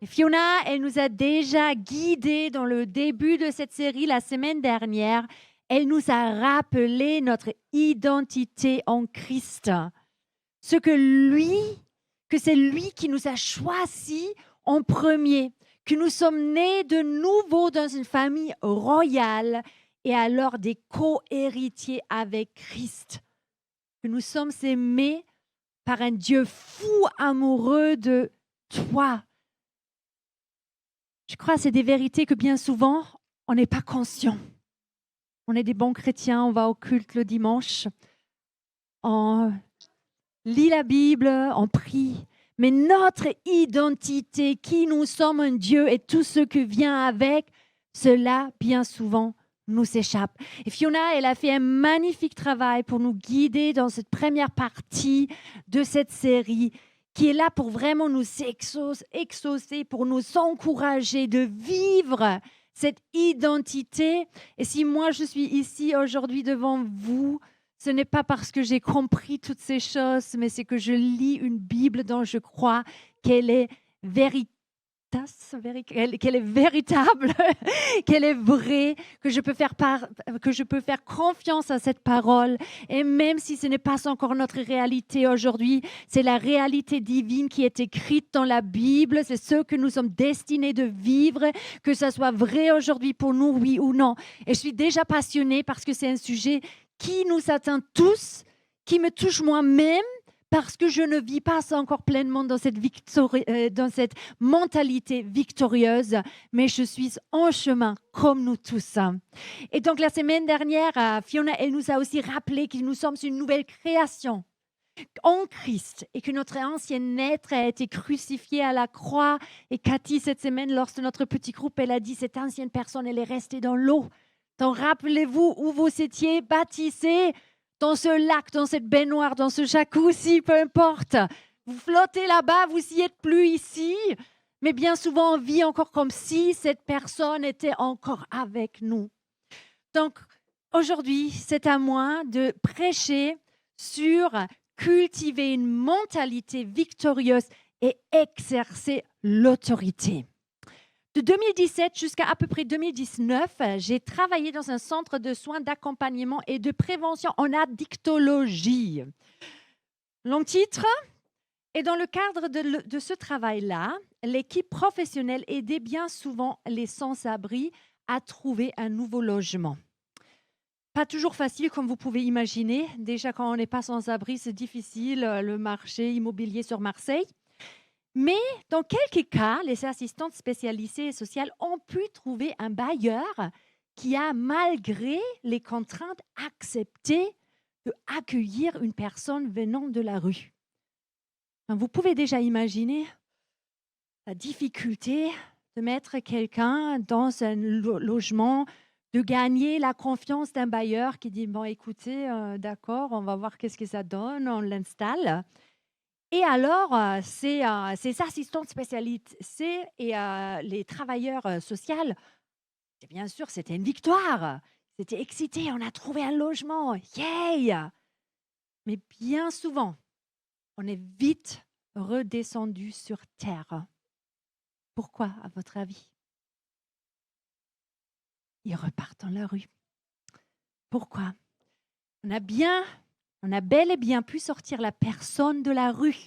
Et Fiona, elle nous a déjà guidés dans le début de cette série la semaine dernière. Elle nous a rappelé notre identité en Christ. Ce que c'est lui qui nous a choisis en premier, que nous sommes nés de nouveau dans une famille royale et alors des co-héritiers avec Christ. Que nous sommes aimés par un Dieu fou amoureux de toi. Je crois que c'est des vérités que bien souvent, on n'est pas conscient. On est des bons chrétiens, on va au culte le dimanche, on lit la Bible, on prie. Mais notre identité, qui nous sommes un Dieu et tout ce qui vient avec, cela, bien souvent, nous échappe. Et Fiona, elle a fait un magnifique travail pour nous guider dans cette première partie de cette série qui est là pour vraiment nous exaucer, pour nous encourager de vivre cette identité. Et si moi, je suis ici aujourd'hui devant vous, ce n'est pas parce que j'ai compris toutes ces choses, mais c'est que je lis une Bible dont je crois qu'elle est qu'elle est véritable, qu'elle est vraie, que je peux faire confiance à cette parole. Et même si ce n'est pas encore notre réalité aujourd'hui, c'est la réalité divine qui est écrite dans la Bible. C'est ce que nous sommes destinés de vivre, que ça soit vrai aujourd'hui pour nous, oui ou non. Et je suis déjà passionnée parce que c'est un sujet qui nous atteint tous, qui me touche moi-même, parce que je ne vis pas encore pleinement dans cette mentalité victorieuse, mais je suis en chemin comme nous tous. Et donc la semaine dernière, Fiona, elle nous a aussi rappelé que nous sommes une nouvelle création en Christ et que notre ancien être a été crucifié à la croix. Et Cathy, cette semaine, lors de notre petit groupe, elle a dit, cette ancienne personne, elle est restée dans l'eau. Donc rappelez-vous où vous étiez baptisés, dans ce lac, dans cette baignoire, dans ce jacuzzi, peu importe. Vous flottez là-bas, vous n'y êtes plus ici. Mais bien souvent, on vit encore comme si cette personne était encore avec nous. Donc, aujourd'hui, c'est à moi de prêcher sur cultiver une mentalité victorieuse et exercer l'autorité. De 2017 jusqu'à à peu près 2019, j'ai travaillé dans un centre de soins d'accompagnement et de prévention en addictologie. Long titre. Et dans le cadre de ce travail-là, l'équipe professionnelle aidait bien souvent les sans-abri à trouver un nouveau logement. Pas toujours facile, comme vous pouvez imaginer. Déjà, quand on n'est pas sans-abri, c'est difficile, le marché immobilier sur Marseille. Mais dans quelques cas, les assistantes spécialisées et sociales ont pu trouver un bailleur qui a, malgré les contraintes, accepté d'accueillir une personne venant de la rue. Vous pouvez déjà imaginer la difficulté de mettre quelqu'un dans un logement, de gagner la confiance d'un bailleur qui dit « Bon, écoutez, d'accord, on va voir qu'est-ce que ça donne, on l'installe ». Et alors, ces assistantes spécialisées et les travailleurs sociaux, bien sûr, c'était une victoire. C'était excité, on a trouvé un logement, yay! Mais bien souvent, on est vite redescendu sur terre. Pourquoi, à votre avis? Ils repartent dans la rue. Pourquoi? On a bel et bien pu sortir la personne de la rue,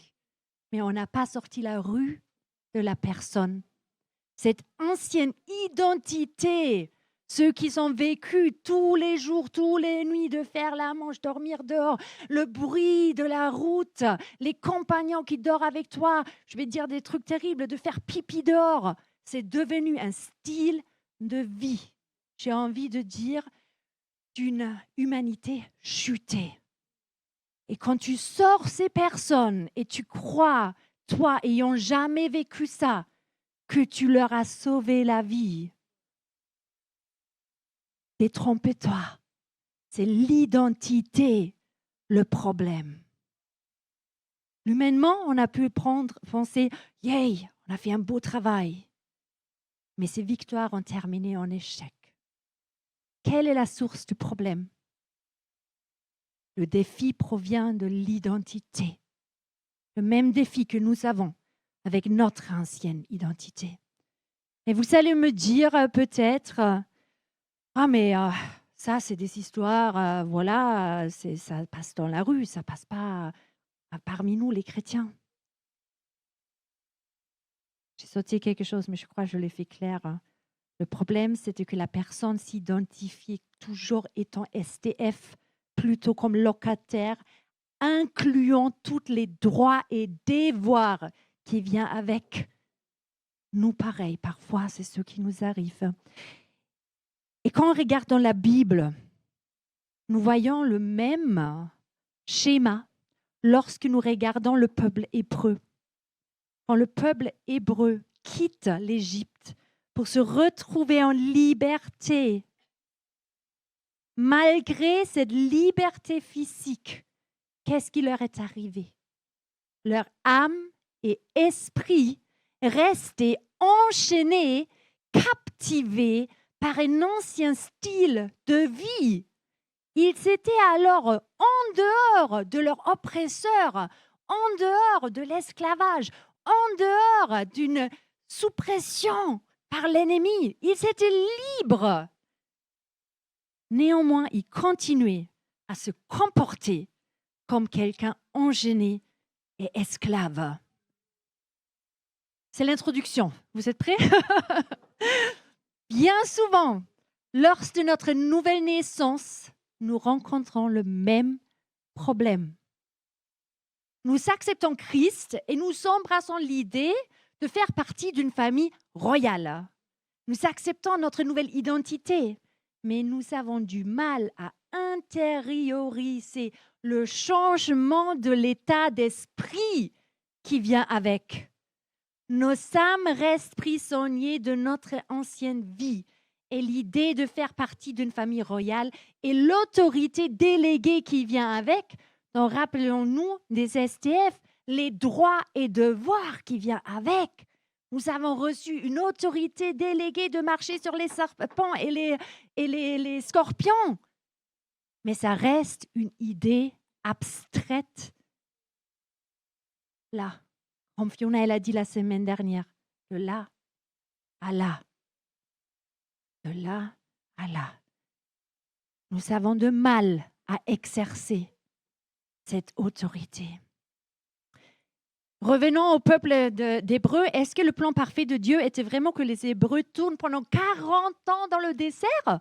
mais on n'a pas sorti la rue de la personne. Cette ancienne identité, ceux qui ont vécu tous les jours, toutes les nuits de faire la manche, dormir dehors, le bruit de la route, les compagnons qui dorment avec toi, je vais dire des trucs terribles, de faire pipi dehors, c'est devenu un style de vie. J'ai envie de dire d'une humanité chutée. Et quand tu sors ces personnes et tu crois, toi ayant jamais vécu ça, que tu leur as sauvé la vie, détrompe-toi. C'est l'identité le problème. Humainement, on a pu penser, yay, on a fait un beau travail. Mais ces victoires ont terminé en échec. Quelle est la source du problème? Le défi provient de l'identité. Le même défi que nous avons avec notre ancienne identité. Et vous allez me dire peut-être, ah mais ça c'est des histoires, voilà, ça passe dans la rue, ça passe pas parmi nous les chrétiens. J'ai sauté quelque chose, mais je crois que je l'ai fait clair. Le problème, c'était que la personne s'identifiait toujours étant STF, plutôt comme locataire, incluant tous les droits et devoirs qui viennent avec. Nous, pareil, parfois, c'est ce qui nous arrive. Et quand on regarde dans la Bible, nous voyons le même schéma lorsque nous regardons le peuple hébreu. Quand le peuple hébreu quitte l'Égypte pour se retrouver en liberté, malgré cette liberté physique, qu'est-ce qui leur est arrivé? Leur âme et esprit restaient enchaînés, captivés par un ancien style de vie. Ils étaient alors en dehors de leur oppresseur, en dehors de l'esclavage, en dehors d'une sous-pression par l'ennemi. Ils étaient libres. Néanmoins, ils continuaient à se comporter comme quelqu'un enchaîné et esclave. C'est l'introduction. Vous êtes prêts? Bien souvent, lors de notre nouvelle naissance, nous rencontrons le même problème. Nous acceptons Christ et nous embrassons l'idée de faire partie d'une famille royale. Nous acceptons notre nouvelle identité, mais nous avons du mal à intérioriser le changement de l'état d'esprit qui vient avec. Nos âmes restent prisonniers de notre ancienne vie et l'idée de faire partie d'une famille royale et l'autorité déléguée qui vient avec. Donc, rappelons-nous des STF, les droits et devoirs qui viennent avec. Nous avons reçu une autorité déléguée de marcher sur les serpents et les scorpions. Mais ça reste une idée abstraite. Là, comme Fiona elle a dit la semaine dernière, de là à là. De là à là. Nous avons de mal à exercer cette autorité. Revenons au peuple d'Hébreux. Est-ce que le plan parfait de Dieu était vraiment que les Hébreux tournent pendant 40 ans dans le désert?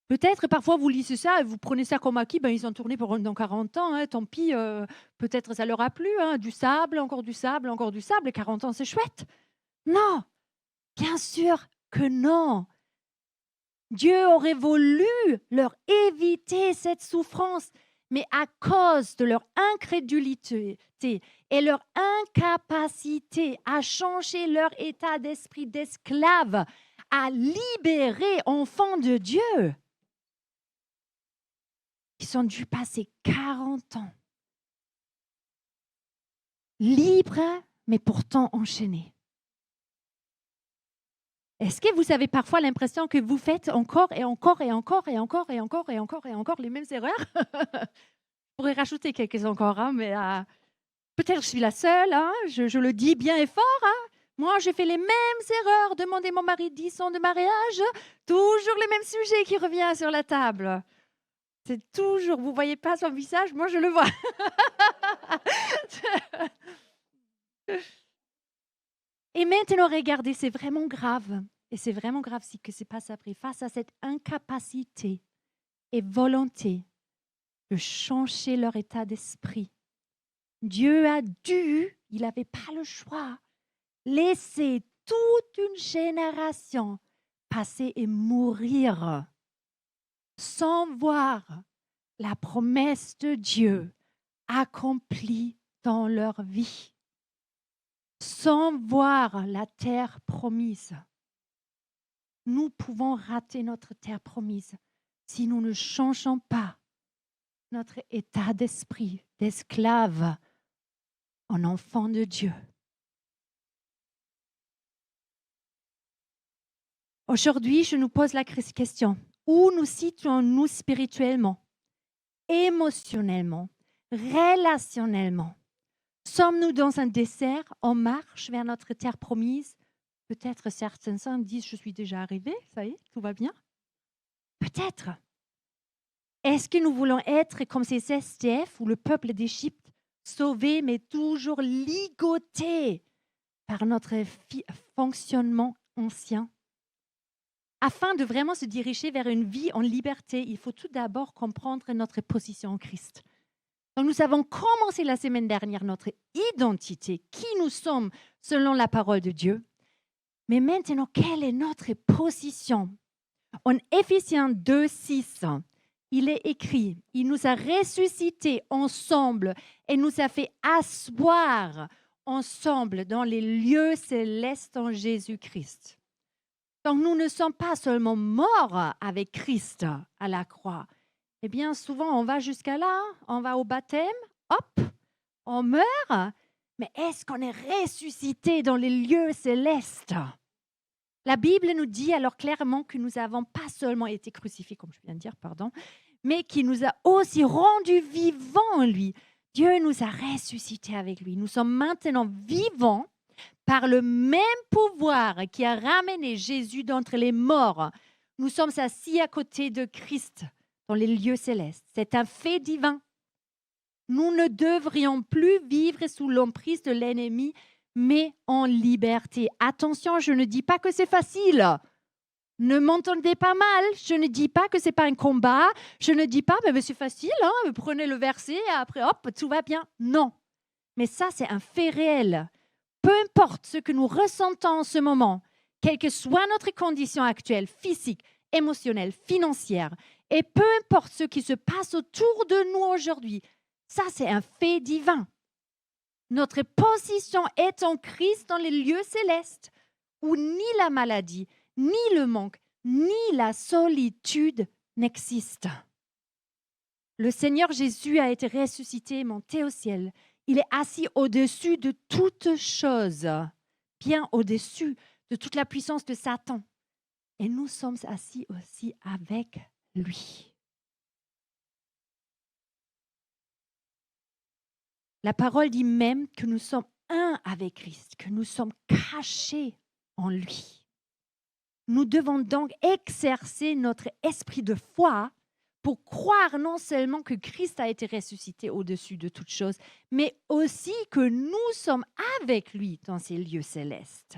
Peut-être, parfois, vous lisez ça et vous prenez ça comme acquis. Ils ont tourné pendant 40 ans. Tant pis, peut-être ça leur a plu. Du sable, encore du sable, encore du sable. 40 ans, c'est chouette. Non, bien sûr que non. Dieu aurait voulu leur éviter cette souffrance, mais à cause de leur incrédulité et leur incapacité à changer leur état d'esprit d'esclave, à libérer enfants de Dieu, ils ont dû passer 40 ans libres, mais pourtant enchaînés. Est-ce que vous avez parfois l'impression que vous faites encore et encore et encore et encore et encore et encore et encore les mêmes erreurs? Je pourrais rajouter quelques encore, mais peut-être je suis la seule, je le dis bien et fort. Moi, j'ai fait les mêmes erreurs, demander mon mari 10 ans de mariage, toujours les mêmes sujets qui reviennent sur la table. C'est toujours, vous ne voyez pas son visage, moi je le vois. Et maintenant, regardez, c'est vraiment grave. Et c'est vraiment grave ce que se passe après. Face à cette incapacité et volonté de changer leur état d'esprit, Dieu a dû, il n'avait pas le choix, laisser toute une génération passer et mourir sans voir la promesse de Dieu accomplie dans leur vie, sans voir la terre promise. Nous pouvons rater notre terre promise si nous ne changeons pas notre état d'esprit d'esclave en enfant de Dieu. Aujourd'hui, je nous pose la question, où nous situons-nous spirituellement, émotionnellement, relationnellement? Sommes-nous dans un désert en marche vers notre terre promise? Peut-être certains disent, je suis déjà arrivé, ça y est, tout va bien. Peut-être. Est-ce que nous voulons être comme ces SDF ou le peuple d'Égypte, sauvés mais toujours ligotés par notre fonctionnement ancien? Afin de vraiment se diriger vers une vie en liberté, il faut tout d'abord comprendre notre position en Christ. Donc nous avons commencé la semaine dernière notre identité, qui nous sommes selon la parole de Dieu. Mais maintenant, quelle est notre position? En Éphésiens 2, 6, il est écrit, il nous a ressuscités ensemble et nous a fait asseoir ensemble dans les lieux célestes en Jésus-Christ. Donc nous ne sommes pas seulement morts avec Christ à la croix. Eh bien, souvent, on va jusqu'à là, on va au baptême, hop, on meurt, mais est-ce qu'on est ressuscité dans les lieux célestes? La Bible nous dit alors clairement que nous n'avons pas seulement été crucifiés, comme je viens de dire, pardon, mais qu'il nous a aussi rendus vivants en lui. Dieu nous a ressuscités avec lui. Nous sommes maintenant vivants par le même pouvoir qui a ramené Jésus d'entre les morts. Nous sommes assis à côté de Christ dans les lieux célestes. C'est un fait divin. Nous ne devrions plus vivre sous l'emprise de l'ennemi, mais en liberté. Attention, je ne dis pas que c'est facile. Ne m'entendez pas mal. Je ne dis pas que ce n'est pas un combat. Je ne dis pas, mais c'est facile, hein, prenez le verset et après, hop, tout va bien. Non. Mais ça, c'est un fait réel. Peu importe ce que nous ressentons en ce moment, quelle que soit notre condition actuelle, physique, émotionnelle, financière, et peu importe ce qui se passe autour de nous aujourd'hui, ça, c'est un fait divin. Notre position est en Christ dans les lieux célestes, où ni la maladie, ni le manque, ni la solitude n'existent. Le Seigneur Jésus a été ressuscité et monté au ciel. Il est assis au-dessus de toutes choses, bien au-dessus de toute la puissance de Satan. Et nous sommes assis aussi avec lui. La parole dit même que nous sommes un avec Christ, que nous sommes cachés en lui. Nous devons donc exercer notre esprit de foi pour croire non seulement que Christ a été ressuscité au-dessus de toutes choses, mais aussi que nous sommes avec lui dans ces lieux célestes.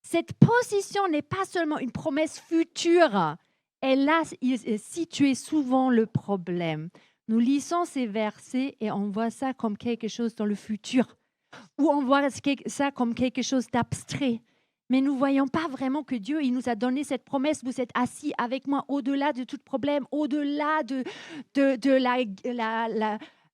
Cette position n'est pas seulement une promesse future, elle est située souvent le problème. Nous lisons ces versets et on voit ça comme quelque chose dans le futur, ou on voit ça comme quelque chose d'abstrait. Mais nous ne voyons pas vraiment que Dieu il nous a donné cette promesse, vous êtes assis avec moi au-delà de tout problème, au-delà de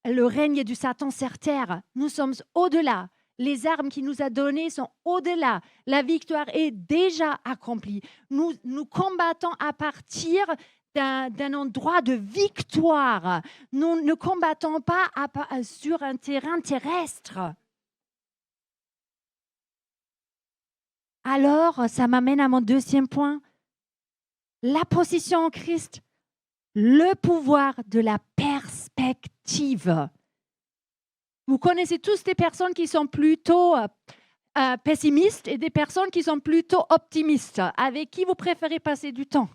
le règne du Satan sur terre. Nous sommes au-delà. Les armes qu'il nous a données sont au-delà. La victoire est déjà accomplie. Nous combattons à partir d'un endroit de victoire. Nous ne combattons pas sur un terrain terrestre. Alors, ça m'amène à mon deuxième point. La position en Christ, le pouvoir de la perspective. Vous connaissez tous des personnes qui sont plutôt pessimistes et des personnes qui sont plutôt optimistes. Avec qui vous préférez passer du temps?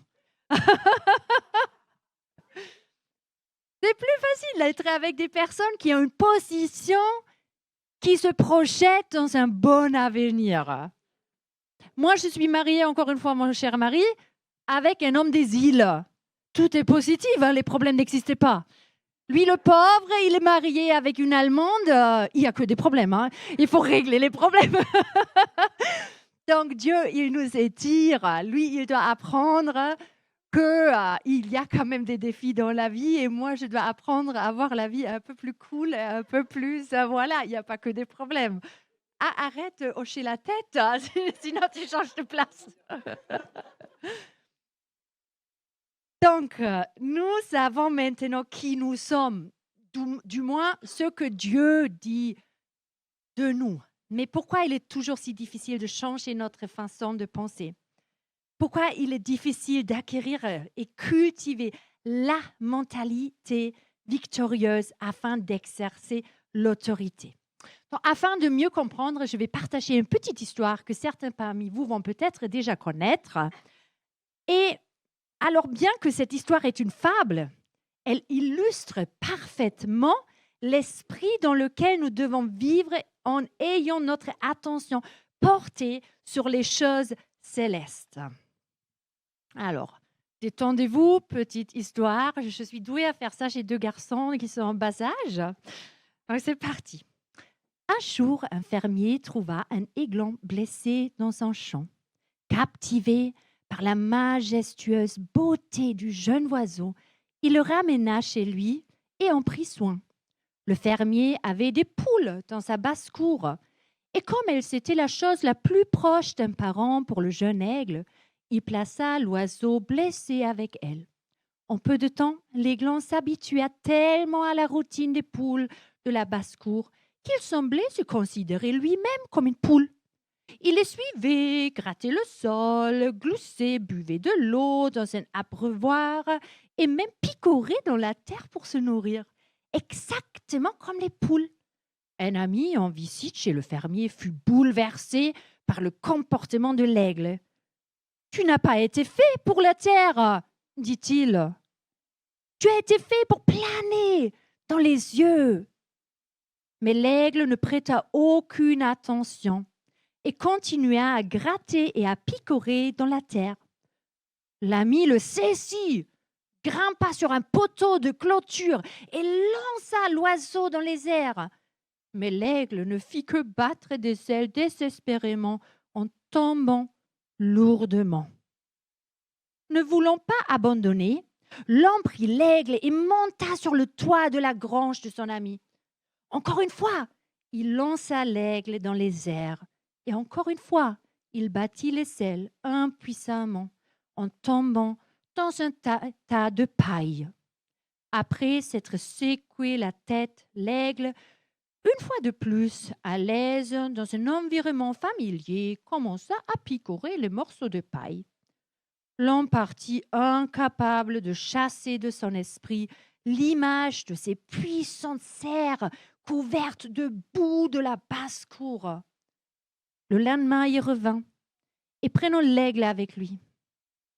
C'est plus facile d'être avec des personnes qui ont une position qui se projette dans un bon avenir. Moi, je suis mariée, encore une fois, mon cher mari, avec un homme des îles. Tout est positif, hein, les problèmes n'existaient pas. Lui, le pauvre, il est marié avec une Allemande, il n'y a que des problèmes. Hein. Il faut régler les problèmes. Donc, Dieu, il nous étire. Lui, il doit apprendre qu'il y a quand même des défis dans la vie et moi, je dois apprendre à avoir la vie un peu plus cool, un peu plus... voilà, il n'y a pas que des problèmes. Ah, arrête de hocher la tête, hein, sinon tu changes de place. Donc, nous savons maintenant qui nous sommes, du moins ce que Dieu dit de nous. Mais pourquoi il est toujours si difficile de changer notre façon de penser? Pourquoi il est difficile d'acquérir et cultiver la mentalité victorieuse afin d'exercer l'autorité? Donc, afin de mieux comprendre, je vais partager une petite histoire que certains parmi vous vont peut-être déjà connaître. Et alors, bien que cette histoire est une fable, elle illustre parfaitement l'esprit dans lequel nous devons vivre en ayant notre attention portée sur les choses célestes. Alors, détendez-vous, petite histoire. Je suis douée à faire ça. J'ai 2 garçons qui sont en bas âge. Donc, c'est parti. Un jour, un fermier trouva un aiglon blessé dans son champ. Captivé par la majestueuse beauté du jeune oiseau, il le ramena chez lui et en prit soin. Le fermier avait des poules dans sa basse-cour, et comme c'était la chose la plus proche d'un parent pour le jeune aigle, il plaça l'oiseau blessé avec elle. En peu de temps, l'aiglon s'habitua tellement à la routine des poules de la basse-cour qu'il semblait se considérer lui-même comme une poule. Il les suivait, grattait le sol, gloussait, buvait de l'eau dans un abreuvoir et même picorait dans la terre pour se nourrir, exactement comme les poules. Un ami en visite chez le fermier fut bouleversé par le comportement de l'aigle. « Tu n'as pas été fait pour la terre, dit-il. Tu as été fait pour planer dans les yeux. » Mais l'aigle ne prêta aucune attention et continua à gratter et à picorer dans la terre. L'ami le saisit, grimpa sur un poteau de clôture et lança l'oiseau dans les airs. Mais l'aigle ne fit que battre des ailes désespérément en tombant lourdement. Ne voulant pas abandonner, l'homme prit l'aigle et monta sur le toit de la grange de son ami. Encore une fois, il lança l'aigle dans les airs. Et encore une fois, il battit les ailes impuissamment en tombant dans un tas de paille. Après s'être secoué la tête, l'aigle, une fois de plus, à l'aise dans un environnement familier, commença à picorer les morceaux de paille. L'homme partit incapable de chasser de son esprit l'image de ces puissantes serres couvertes de boue de la basse-cour. Le lendemain, il revint et prenant l'aigle avec lui,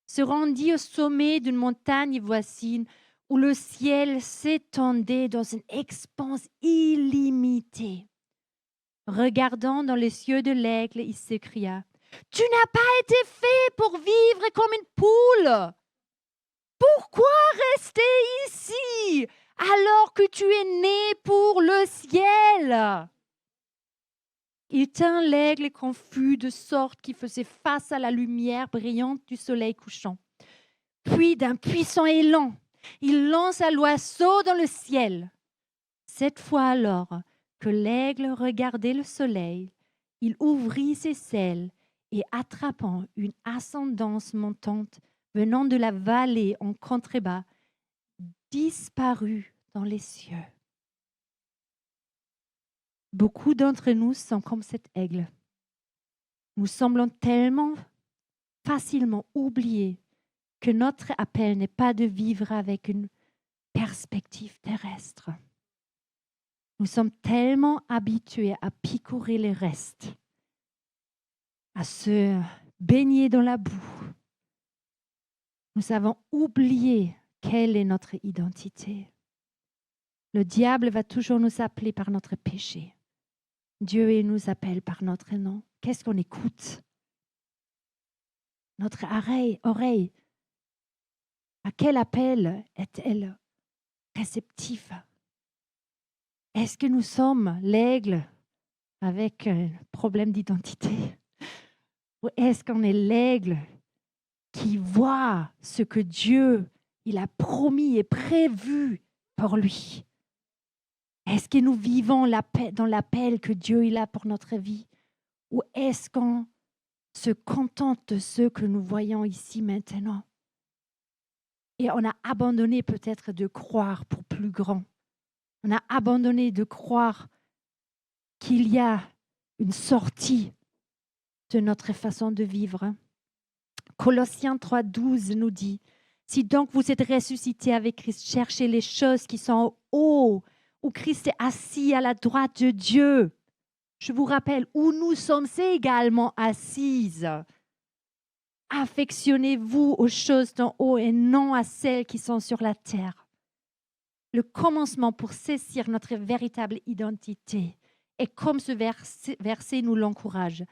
se rendit au sommet d'une montagne voisine où le ciel s'étendait dans une expanse illimitée. Regardant dans les yeux de l'aigle, il s'écria « Tu n'as pas été fait pour vivre comme une poule. Pourquoi rester ici alors que tu es né pour le ciel ?» Il tint l'aigle confus de sorte qu'il faisait face à la lumière brillante du soleil couchant. Puis, d'un puissant élan, il lança l'oiseau dans le ciel. Cette fois alors que l'aigle regardait le soleil, il ouvrit ses ailes et attrapant une ascendance montante venant de la vallée en contrebas, disparut dans les cieux. Beaucoup d'entre nous sont comme cet aigle. Nous semblons tellement facilement oublier que notre appel n'est pas de vivre avec une perspective terrestre. Nous sommes tellement habitués à picorer les restes, à se baigner dans la boue. Nous avons oublié quelle est notre identité. Le diable va toujours nous appeler par notre péché. Dieu, il nous appelle par notre nom. Qu'est-ce qu'on écoute? Notre oreille, à quel appel est-elle réceptive? Est-ce que nous sommes l'aigle avec un problème d'identité? Ou est-ce qu'on est l'aigle qui voit ce que Dieu il a promis et prévu pour lui? Est-ce que nous vivons dans l'appel que Dieu il a pour notre vie? Ou est-ce qu'on se contente de ce que nous voyons ici maintenant? Et on a abandonné peut-être de croire pour plus grand. On a abandonné de croire qu'il y a une sortie de notre façon de vivre. Colossiens 3,12 nous dit « Si donc vous êtes ressuscités avec Christ, cherchez les choses qui sont en haut, où Christ est assis à la droite de Dieu. Je vous rappelle où nous sommes également assises. Affectionnez-vous aux choses d'en haut et non à celles qui sont sur la terre. Le commencement pour saisir notre véritable identité. Et comme ce verset nous l'encourage,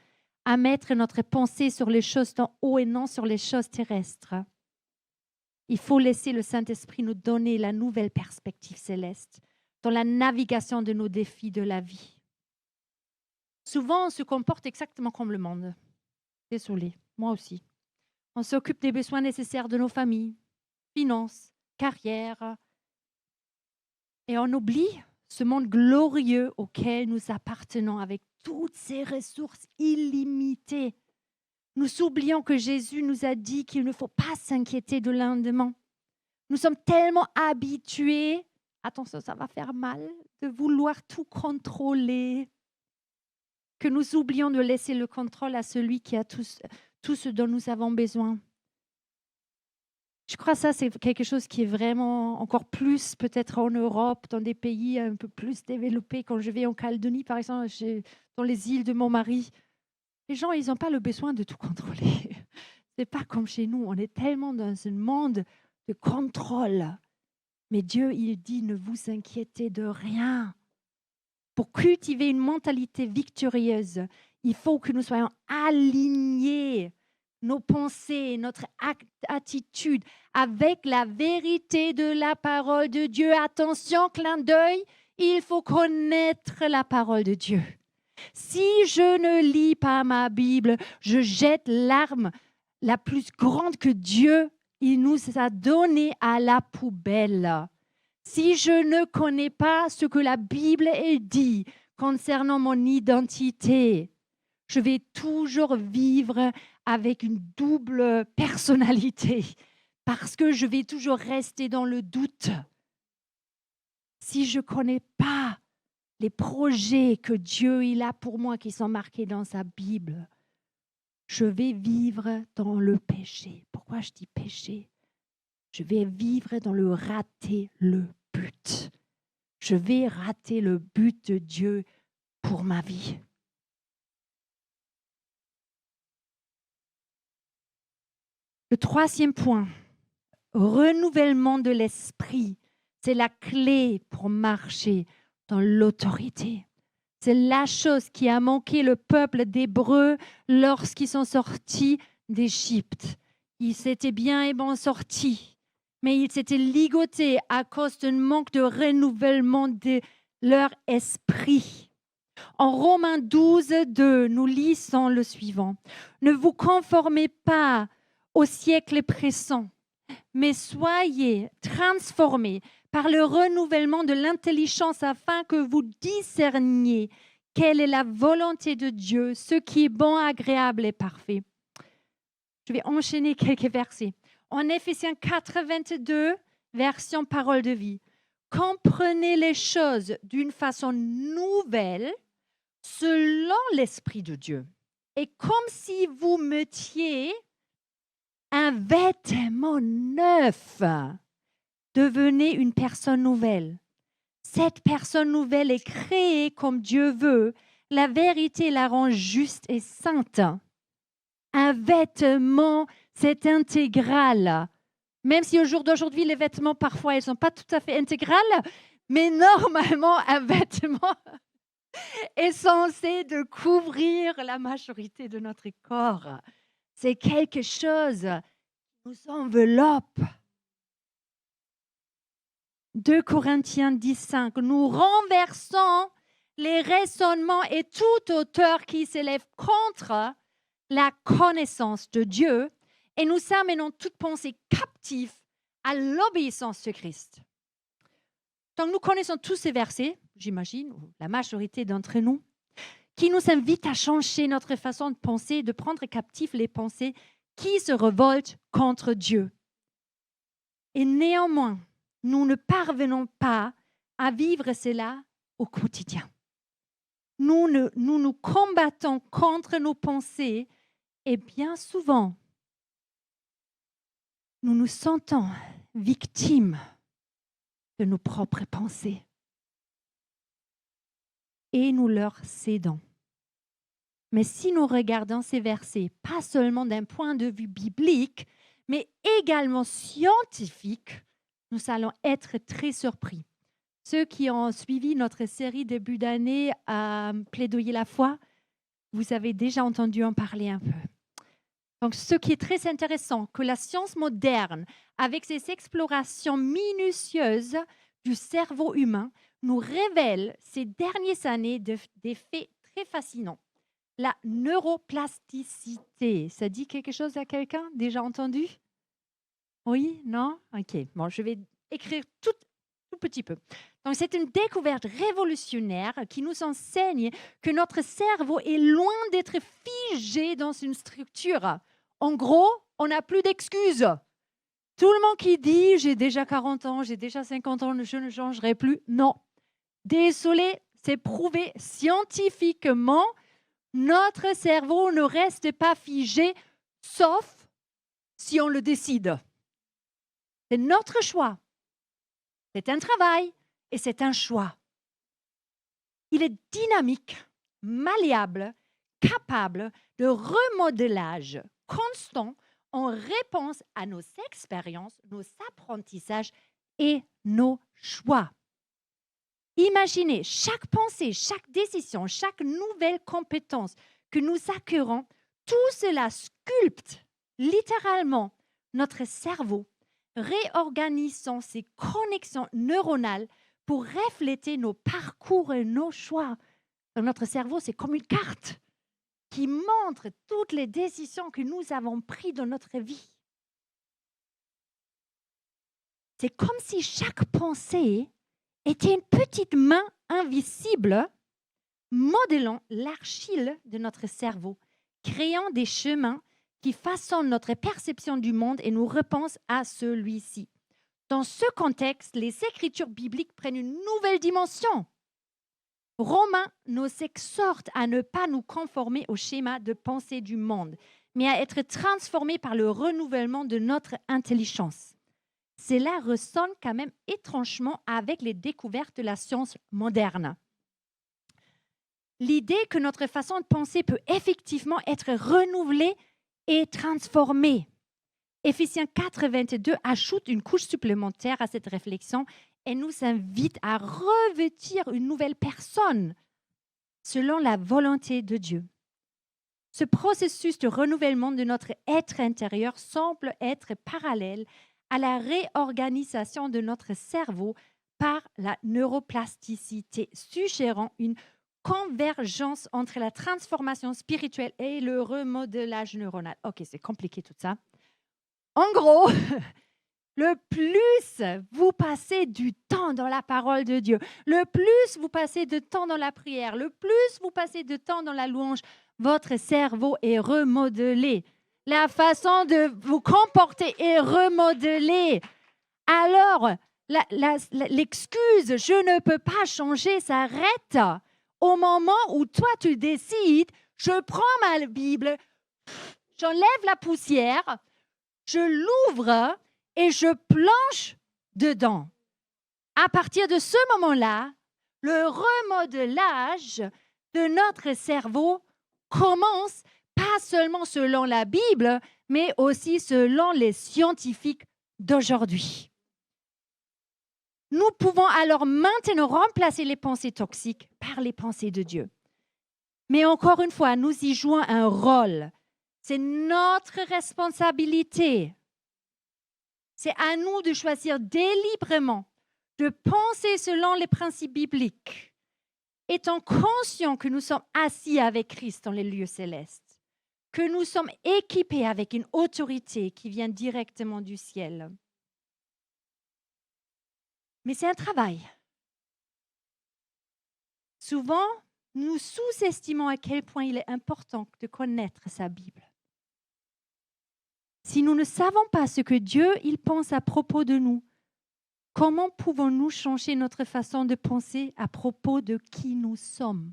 à mettre notre pensée sur les choses d'en haut et non sur les choses terrestres. Il faut laisser le Saint-Esprit nous donner la nouvelle perspective céleste dans la navigation de nos défis de la vie. Souvent, on se comporte exactement comme le monde. Désolée, moi aussi. On s'occupe des besoins nécessaires de nos familles, finances, carrière. Et on oublie ce monde glorieux auquel nous appartenons avec toutes ces ressources illimitées. Nous oublions que Jésus nous a dit qu'il ne faut pas s'inquiéter de lendemain. Nous sommes tellement habitués, attention, ça va faire mal, de vouloir tout contrôler, que nous oublions de laisser le contrôle à celui qui a tout ce dont nous avons besoin. Je crois que ça, c'est quelque chose qui est vraiment encore plus peut-être en Europe, dans des pays un peu plus développés. Quand je vais en Calédonie, par exemple, dans les îles de mon mari, les gens, ils n'ont pas le besoin de tout contrôler. Ce n'est pas comme chez nous. On est tellement dans un monde de contrôle. Mais Dieu, il dit, ne vous inquiétez de rien. Pour cultiver une mentalité victorieuse, il faut que nous soyons alignés, nos pensées, notre attitude avec la vérité de la parole de Dieu. Attention, clin d'œil, il faut connaître la parole de Dieu. Si je ne lis pas ma Bible, je jette l'arme la plus grande que Dieu il nous a donnée à la poubelle. Si je ne connais pas ce que la Bible dit concernant mon identité, je vais toujours vivre avec une double personnalité parce que je vais toujours rester dans le doute. Si je ne connais pas les projets que Dieu il a pour moi qui sont marqués dans sa Bible, je vais vivre dans le péché. Pourquoi je dis péché? Je vais vivre dans le rater le but. Je vais rater le but de Dieu pour ma vie. Le troisième point, renouvellement de l'esprit, c'est la clé pour marcher dans l'autorité. C'est la chose qui a manqué le peuple d'Hébreux lorsqu'ils sont sortis d'Égypte. Ils s'étaient bien et bon sortis, mais ils s'étaient ligotés à cause d'un manque de renouvellement de leur esprit. En Romains 12, 2, nous lisons le suivant. Ne vous conformez pas au siècle présent, mais soyez transformés par le renouvellement de l'intelligence afin que vous discerniez quelle est la volonté de Dieu, ce qui est bon, agréable et parfait. Je vais enchaîner quelques versets. En Éphésiens 4, 22, version parole de vie. Comprenez les choses d'une façon nouvelle selon l'Esprit de Dieu. Et comme si vous mettiez un vêtement neuf. Devenez une personne nouvelle. Cette personne nouvelle est créée comme Dieu veut. La vérité la rend juste et sainte. Un vêtement, c'est intégral. Même si au jour d'aujourd'hui, les vêtements, parfois, ils ne sont pas tout à fait intégrales, mais normalement, un vêtement est censé de couvrir la majorité de notre corps. C'est quelque chose qui nous enveloppe. 2 Corinthiens 10,5. Nous renversons les raisonnements et toute hauteur qui s'élève contre la connaissance de Dieu et nous amenons toute pensée captive à l'obéissance de Christ. Donc nous connaissons tous ces versets, j'imagine, ou la majorité d'entre nous, qui nous invitent à changer notre façon de penser, de prendre captif les pensées qui se révoltent contre Dieu. Et néanmoins, nous ne parvenons pas à vivre cela au quotidien. Nous combattons contre nos pensées et bien souvent, nous nous sentons victimes de nos propres pensées et nous leur cédons. Mais si nous regardons ces versets, pas seulement d'un point de vue biblique, mais également scientifique, nous allons être très surpris. Ceux qui ont suivi notre série début d'année à Plaidoyer la foi, vous avez déjà entendu en parler un peu. Donc, ce qui est très intéressant, que la science moderne, avec ses explorations minutieuses du cerveau humain, nous révèle ces dernières années des faits très fascinants. La neuroplasticité, ça dit quelque chose à quelqu'un? Déjà entendu? Oui? Non? OK. Bon, je vais écrire tout petit peu. Donc, c'est une découverte révolutionnaire qui nous enseigne que notre cerveau est loin d'être figé dans une structure. En gros, on n'a plus d'excuses. Tout le monde qui dit « j'ai déjà 40 ans, j'ai déjà 50 ans, je ne changerai plus », non. Désolé, c'est prouvé scientifiquement, notre cerveau ne reste pas figé, sauf si on le décide. C'est notre choix. C'est un travail et c'est un choix. Il est dynamique, malléable, capable de remodelage constant en réponse à nos expériences, nos apprentissages et nos choix. Imaginez chaque pensée, chaque décision, chaque nouvelle compétence que nous acquérons, tout cela sculpte littéralement notre cerveau, réorganisant ses connexions neuronales pour refléter nos parcours et nos choix. Donc, notre cerveau, c'est comme une carte qui montre toutes les décisions que nous avons prises dans notre vie. C'est comme si chaque pensée était une petite main invisible modelant l'argile de notre cerveau, créant des chemins qui façonnent notre perception du monde et nous repensent à celui-ci. Dans ce contexte, les Écritures bibliques prennent une nouvelle dimension. Romains nous exhorte à ne pas nous conformer au schéma de pensée du monde, mais à être transformés par le renouvellement de notre intelligence. Cela ressonne quand même étrangement avec les découvertes de la science moderne. L'idée que notre façon de penser peut effectivement être renouvelée et transformée. Éphésiens 4:22 ajoute une couche supplémentaire à cette réflexion et nous invite à revêtir une nouvelle personne selon la volonté de Dieu. Ce processus de renouvellement de notre être intérieur semble être parallèle à la réorganisation de notre cerveau par la neuroplasticité, suggérant une convergence entre la transformation spirituelle et le remodelage neuronal. OK, c'est compliqué tout ça. En gros, le plus vous passez du temps dans la parole de Dieu, le plus vous passez de temps dans la prière, le plus vous passez de temps dans la louange, votre cerveau est remodelé. La façon de vous comporter est remodelée. Alors, l'excuse « je ne peux pas changer » s'arrête au moment où toi tu décides « je prends ma Bible, j'enlève la poussière, je l'ouvre et je plonge dedans. » À partir de ce moment-là, le remodelage de notre cerveau commence pas seulement selon la Bible, mais aussi selon les scientifiques d'aujourd'hui. Nous pouvons alors maintenant remplacer les pensées toxiques par les pensées de Dieu. Mais encore une fois, nous y jouons un rôle. C'est notre responsabilité. C'est à nous de choisir délibérément de penser selon les principes bibliques, étant conscients que nous sommes assis avec Christ dans les lieux célestes, que nous sommes équipés avec une autorité qui vient directement du ciel. Mais c'est un travail. Souvent, nous sous-estimons à quel point il est important de connaître sa Bible. Si nous ne savons pas ce que Dieu il pense à propos de nous, comment pouvons-nous changer notre façon de penser à propos de qui nous sommes?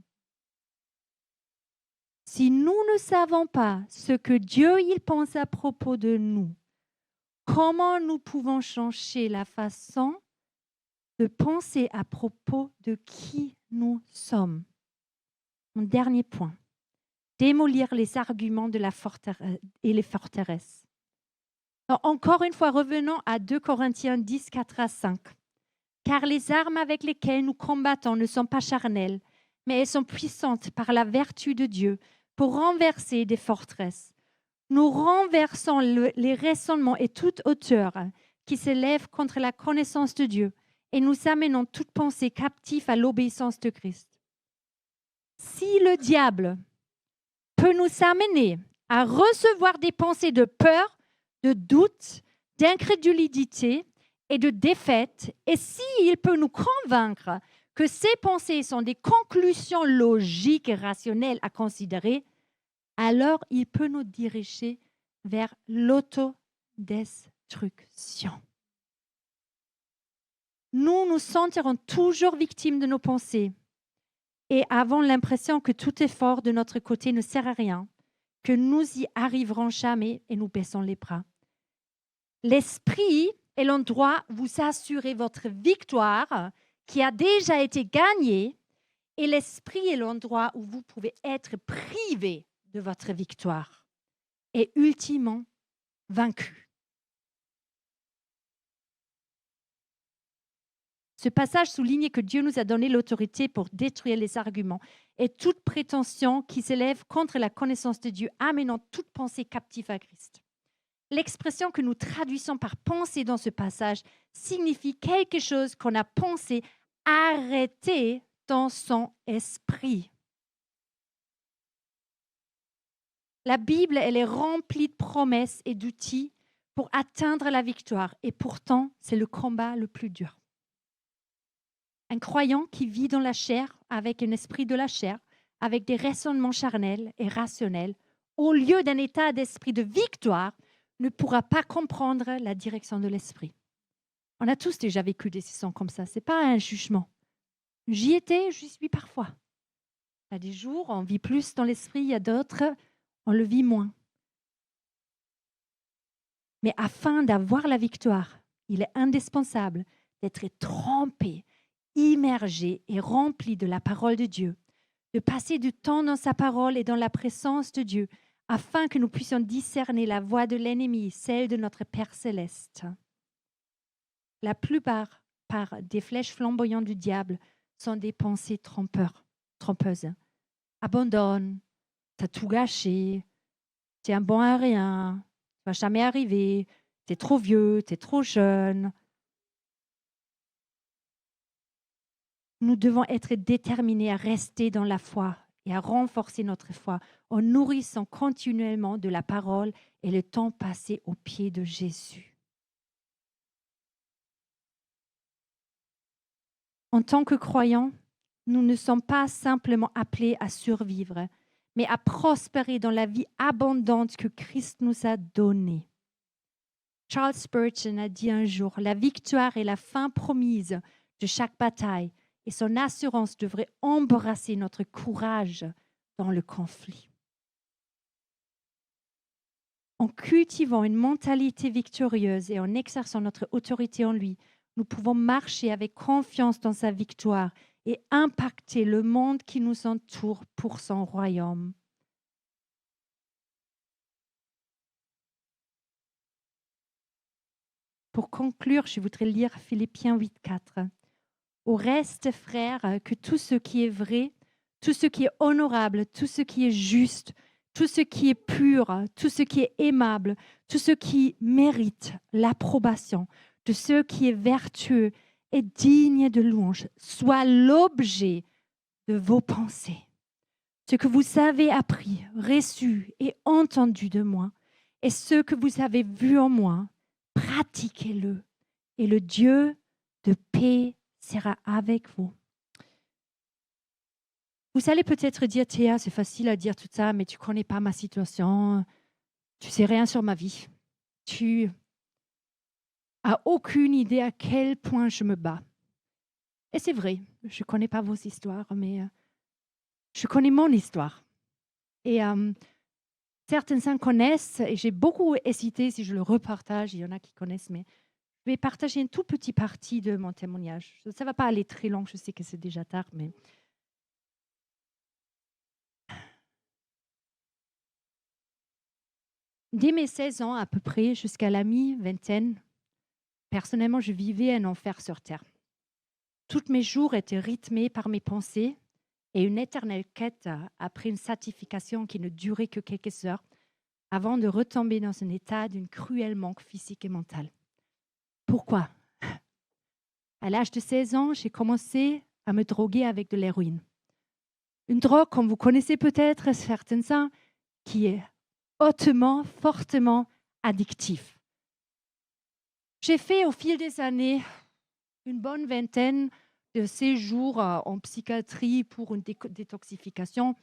Si nous ne savons pas ce que Dieu il pense à propos de nous, comment nous pouvons changer la façon de penser à propos de qui nous sommes? Mon dernier point. démolir les arguments de la forteresse et les forteresses. Alors, encore une fois, revenons à 2 Corinthiens 10, 4 à 5. Car les armes avec lesquelles nous combattons ne sont pas charnelles, mais elles sont puissantes par la vertu de Dieu pour renverser des forteresses. Nous renversons les raisonnements et toute hauteur qui s'élèvent contre la connaissance de Dieu et nous amenons toute pensée captive à l'obéissance de Christ. Si le diable peut nous amener à recevoir des pensées de peur, de doute, d'incrédulité et de défaite, et s'il peut nous convaincre que ces pensées sont des conclusions logiques et rationnelles à considérer, alors il peut nous diriger vers l'autodestruction. Nous nous sentirons toujours victimes de nos pensées et avons l'impression que tout effort de notre côté ne sert à rien, que nous y arriverons jamais et nous baissons les bras. L'esprit est l'endroit où vous assurez votre victoire qui a déjà été gagnée et l'esprit est l'endroit où vous pouvez être privé de votre victoire et ultimement vaincu. Ce passage souligne que Dieu nous a donné l'autorité pour détruire les arguments et toute prétention qui s'élève contre la connaissance de Dieu, amenant toute pensée captive à Christ. L'expression que nous traduisons par pensée dans ce passage signifie quelque chose qu'on a pensé arrêter dans son esprit. La Bible, elle est remplie de promesses et d'outils pour atteindre la victoire et pourtant, c'est le combat le plus dur. Un croyant qui vit dans la chair, avec un esprit de la chair, avec des raisonnements charnels et rationnels, au lieu d'un état d'esprit de victoire, ne pourra pas comprendre la direction de l'esprit. On a tous déjà vécu des saisons comme ça, ce n'est pas un jugement. J'y étais, j'y suis parfois. Il y a des jours, on vit plus dans l'esprit, il y a d'autres, on le vit moins. Mais afin d'avoir la victoire, il est indispensable d'être trempé, immergé et rempli de la parole de Dieu, de passer du temps dans sa parole et dans la présence de Dieu, afin que nous puissions discerner la voix de l'ennemi, celle de notre Père céleste. La plupart des flèches flamboyantes du diable sont des pensées trompeuses. Abandonne, t'as tout gâché, t'es un bon à rien, ça va jamais arriver, t'es trop vieux, t'es trop jeune. Nous devons être déterminés à rester dans la foi et à renforcer notre foi en nourrissant continuellement de la parole et le temps passé aux pieds de Jésus. En tant que croyants, nous ne sommes pas simplement appelés à survivre, mais à prospérer dans la vie abondante que Christ nous a donnée. Charles Spurgeon a dit un jour, « La victoire est la fin promise de chaque bataille et son assurance devrait embrasser notre courage dans le conflit. » En cultivant une mentalité victorieuse et en exerçant notre autorité en lui, nous pouvons marcher avec confiance dans sa victoire et impacter le monde qui nous entoure pour son royaume. Pour conclure, je voudrais lire Philippiens 8,4. Au reste, frères, que tout ce qui est vrai, tout ce qui est honorable, tout ce qui est juste, tout ce qui est pur, tout ce qui est aimable, tout ce qui mérite l'approbation de ce qui est vertueux et digne de louange, soit l'objet de vos pensées. Ce que vous avez appris, reçu et entendu de moi, et ce que vous avez vu en moi, pratiquez-le, et le Dieu de paix sera avec vous. Vous allez peut-être dire, Théa, c'est facile à dire tout ça, mais tu ne connais pas ma situation, tu ne sais rien sur ma vie. Tu n'as aucune idée à quel point je me bats. Et c'est vrai, je ne connais pas vos histoires, mais je connais mon histoire. Et certains connaissent, et j'ai beaucoup hésité si je le repartage, il y en a qui connaissent, mais je vais partager une toute petite partie de mon témoignage. Ça ne va pas aller très long, je sais que c'est déjà tard, mais Dès mes 16 ans à peu près, jusqu'à la mi-vingtaine, personnellement, je vivais un enfer sur terre. Tous mes jours étaient rythmés par mes pensées et une éternelle quête après une satisfaction qui ne durait que quelques heures avant de retomber dans un état d'une cruelle manque physique et mentale. Pourquoi? À l'âge de 16 ans, j'ai commencé à me droguer avec de l'héroïne. Une drogue, comme vous connaissez peut-être certains, qui est hautement, fortement addictive. J'ai fait au fil des années une bonne vingtaine de séjours en psychiatrie pour une détoxification.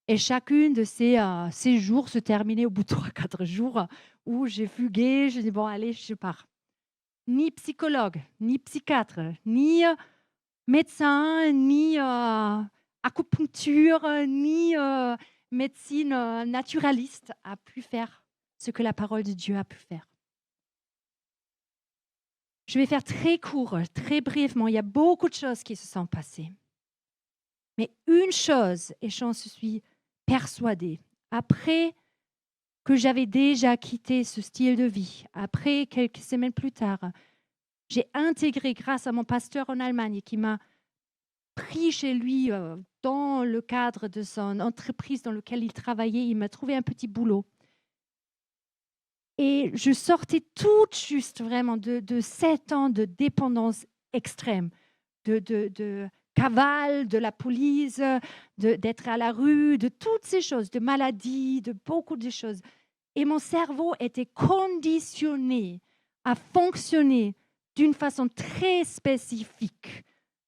Et chacune de ces séjours se terminait au bout de 3-4 jours où j'ai fugué, je dis bon allez, je pars. Ni psychologue, ni psychiatre, ni médecin, ni acupuncture, ni médecine naturaliste a pu faire ce que la parole de Dieu a pu faire. Je vais faire très court, très brièvement. Il y a beaucoup de choses qui se sont passées. Mais une chose, et j'en suis persuadée, après que j'avais déjà quitté ce style de vie, après quelques semaines plus tard, j'ai intégré grâce à mon pasteur en Allemagne qui m'a pris chez lui dans le cadre de son entreprise dans laquelle il travaillait. Il m'a trouvé un petit boulot. Et je sortais tout juste vraiment de 7 ans de dépendance extrême, de cavale, de la police, d'être à la rue, de toutes ces choses, de maladies, de beaucoup de choses. Et mon cerveau était conditionné à fonctionner d'une façon très spécifique,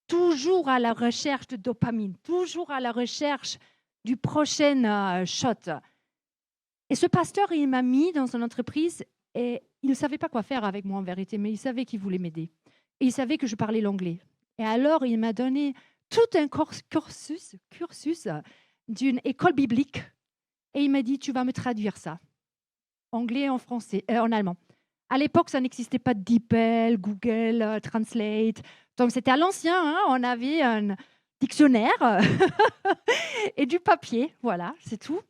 toujours à la recherche de dopamine, toujours à la recherche du prochain shot. Et ce pasteur, il m'a mis dans son entreprise et il ne savait pas quoi faire avec moi en vérité, mais il savait qu'il voulait m'aider. Et il savait que je parlais l'anglais. Et alors, il m'a donné tout un cursus d'une école biblique. Et il m'a dit, tu vas me traduire ça. Anglais en français, en allemand. À l'époque, ça n'existait pas DeepL, Google Translate. Donc, c'était à l'ancien. Hein, on avait un dictionnaire et du papier. Voilà, c'est tout.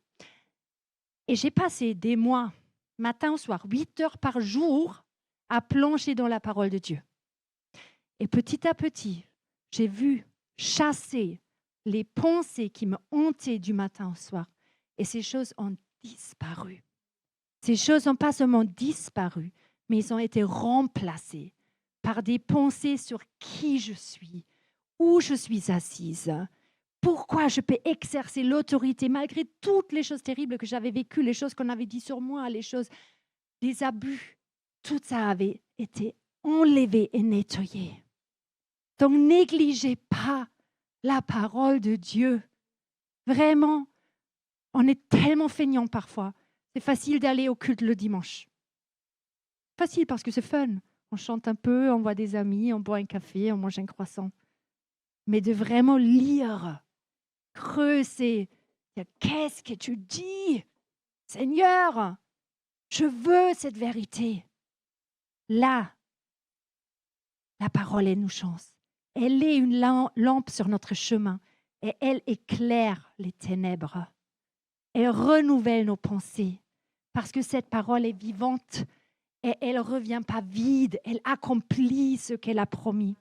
Et j'ai passé des mois, matin au soir, 8 heures par jour, à plonger dans la parole de Dieu. Et petit à petit, j'ai vu chasser les pensées qui me hantaient du matin au soir. Et ces choses ont disparu. Ces choses n'ont pas seulement disparu, mais elles ont été remplacées par des pensées sur qui je suis, où je suis assise, pourquoi je peux exercer l'autorité malgré toutes les choses terribles que j'avais vécues, les choses qu'on avait dit sur moi, les choses, les abus. Tout ça avait été enlevé et nettoyé. Donc, négligez pas la parole de Dieu. Vraiment, on est tellement feignants parfois. C'est facile d'aller au culte le dimanche. Facile parce que c'est fun. On chante un peu, on voit des amis, on boit un café, on mange un croissant. Mais de vraiment lire, creuser, qu'est-ce que tu dis, Seigneur? Je veux cette vérité. Là, la parole est nous chance. Elle est une lampe sur notre chemin et elle éclaire les ténèbres. Elle renouvelle nos pensées parce que cette parole est vivante et elle ne revient pas vide. Elle accomplit ce qu'elle a promis.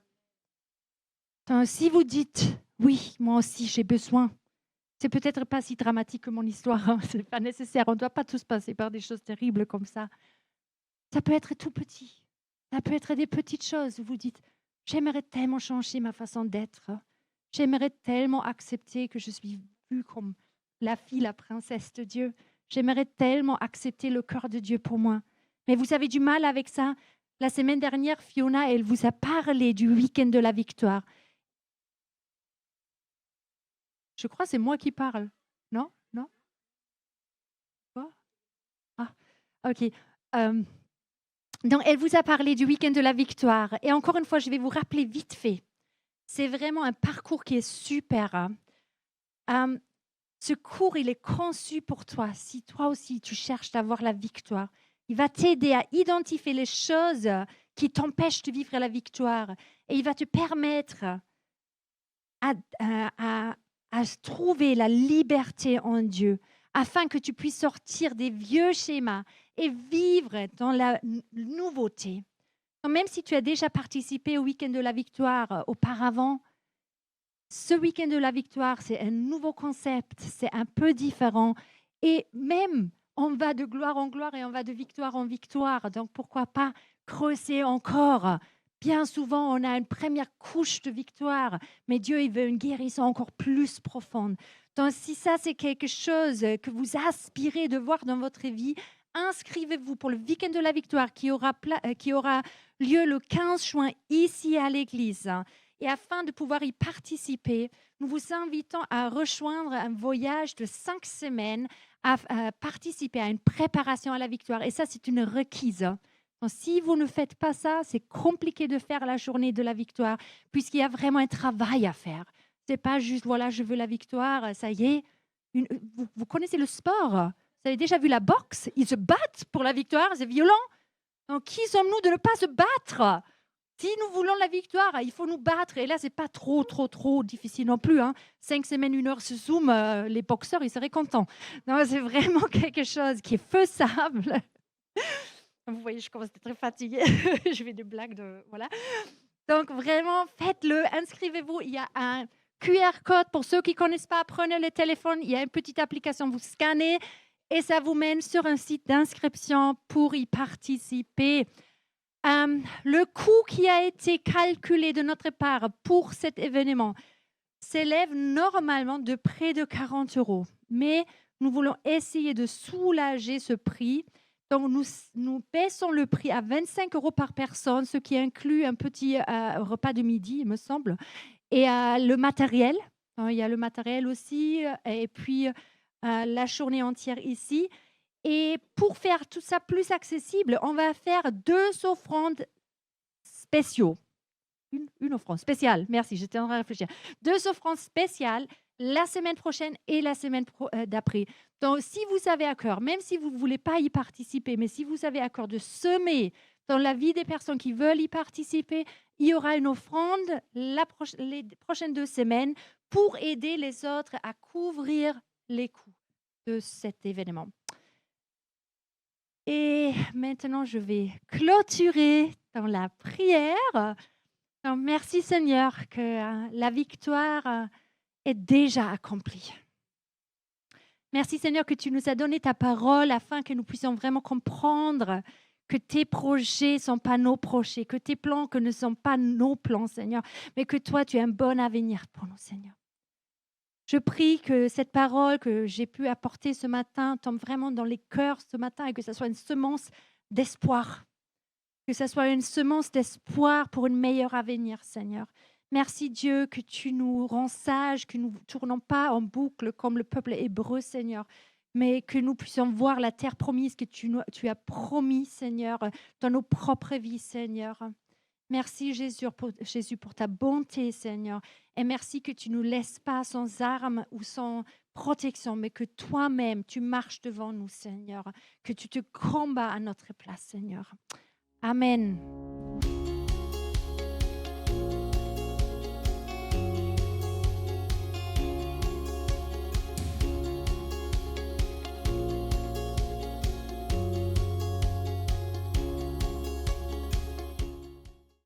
Donc, si vous dites, oui, moi aussi j'ai besoin, c'est peut-être pas si dramatique que mon histoire, hein, ce n'est pas nécessaire, on ne doit pas tous passer par des choses terribles comme ça. Ça peut être tout petit, ça peut être des petites choses où vous dites, j'aimerais tellement changer ma façon d'être, j'aimerais tellement accepter que je suis vue comme la fille, la princesse de Dieu, j'aimerais tellement accepter le cœur de Dieu pour moi. Mais vous avez du mal avec ça. La semaine dernière, Fiona, elle vous a parlé du week-end de la victoire. Je crois que c'est moi qui parle. Non? Non? Quoi? Ah, ok. Donc, elle vous a parlé du week-end de la victoire. Et encore une fois, je vais vous rappeler vite fait. C'est vraiment un parcours qui est super. Hein. Ce cours, il est conçu pour toi. Si toi aussi, tu cherches d'avoir la victoire, il va t'aider à identifier les choses qui t'empêchent de vivre la victoire. Et il va te permettre à trouver la liberté en Dieu, afin que tu puisses sortir des vieux schémas et vivre dans la nouveauté. Donc, même si tu as déjà participé au week-end de la victoire auparavant, ce week-end de la victoire, c'est un nouveau concept, c'est un peu différent. Et même, on va de gloire en gloire et on va de victoire en victoire. Donc, pourquoi pas creuser encore? Bien souvent, on a une première couche de victoire, mais Dieu, il veut une guérison encore plus profonde. Donc, si ça, c'est quelque chose que vous aspirez de voir dans votre vie, inscrivez-vous pour le week-end de la victoire qui aura lieu le 15 juin ici à l'église. Et afin de pouvoir y participer, nous vous invitons à rejoindre un voyage de 5 semaines à participer à une préparation à la victoire. Et ça, c'est une requise. Donc, si vous ne faites pas ça, c'est compliqué de faire la journée de la victoire, puisqu'il y a vraiment un travail à faire. Ce n'est pas juste, voilà, je veux la victoire, ça y est. Vous connaissez le sport? Vous avez déjà vu la boxe? Ils se battent pour la victoire, c'est violent. Donc, qui sommes-nous de ne pas se battre? Si nous voulons la victoire, il faut nous battre. Et là, ce n'est pas trop difficile non plus. 5 semaines, 1 heure ce Zoom, les boxeurs, ils seraient contents. Non, c'est vraiment quelque chose qui est faisable. Vous voyez, je commence à être très fatiguée. Je fais des blagues voilà. Donc, vraiment, faites-le. Inscrivez-vous. Il y a un QR code. Pour ceux qui ne connaissent pas, prenez le téléphone. Il y a une petite application. Vous scannez et ça vous mène sur un site d'inscription pour y participer. Le coût qui a été calculé de notre part pour cet événement s'élève normalement de près de 40 €. Mais nous voulons essayer de soulager ce prix. Donc, nous baissons le prix à 25 € par personne, ce qui inclut un petit repas de midi, il me semble, et le matériel. Il y a le matériel aussi, et puis la journée entière ici. Et pour faire tout ça plus accessible, on va faire 2 offrandes spéciaux. Une offrande spéciale, merci, j'étais en train de réfléchir. 2 offrandes spéciales la semaine prochaine et la semaine d'après. Donc, si vous avez à cœur, même si vous ne voulez pas y participer, mais si vous avez à cœur de semer dans la vie des personnes qui veulent y participer, il y aura une offrande les prochaines 2 semaines pour aider les autres à couvrir les coûts de cet événement. Et maintenant, je vais clôturer dans la prière. Donc, merci Seigneur que la victoire est déjà accomplie. Merci Seigneur que tu nous as donné ta parole afin que nous puissions vraiment comprendre que tes projets ne sont pas nos projets, que tes plans ne sont pas nos plans, Seigneur, mais que toi, tu as un bon avenir pour nous, Seigneur. Je prie que cette parole que j'ai pu apporter ce matin tombe vraiment dans les cœurs ce matin et que ce soit une semence d'espoir. Que ce soit une semence d'espoir pour un meilleur avenir, Seigneur. Merci Dieu que tu nous rends sages, que nous ne tournons pas en boucle comme le peuple hébreu, Seigneur, mais que nous puissions voir la terre promise que tu as promis, Seigneur, dans nos propres vies, Seigneur. Merci Jésus pour ta bonté, Seigneur. Et merci que tu ne nous laisses pas sans armes ou sans protection, mais que toi-même, tu marches devant nous, Seigneur. Que tu te combats à notre place, Seigneur. Amen.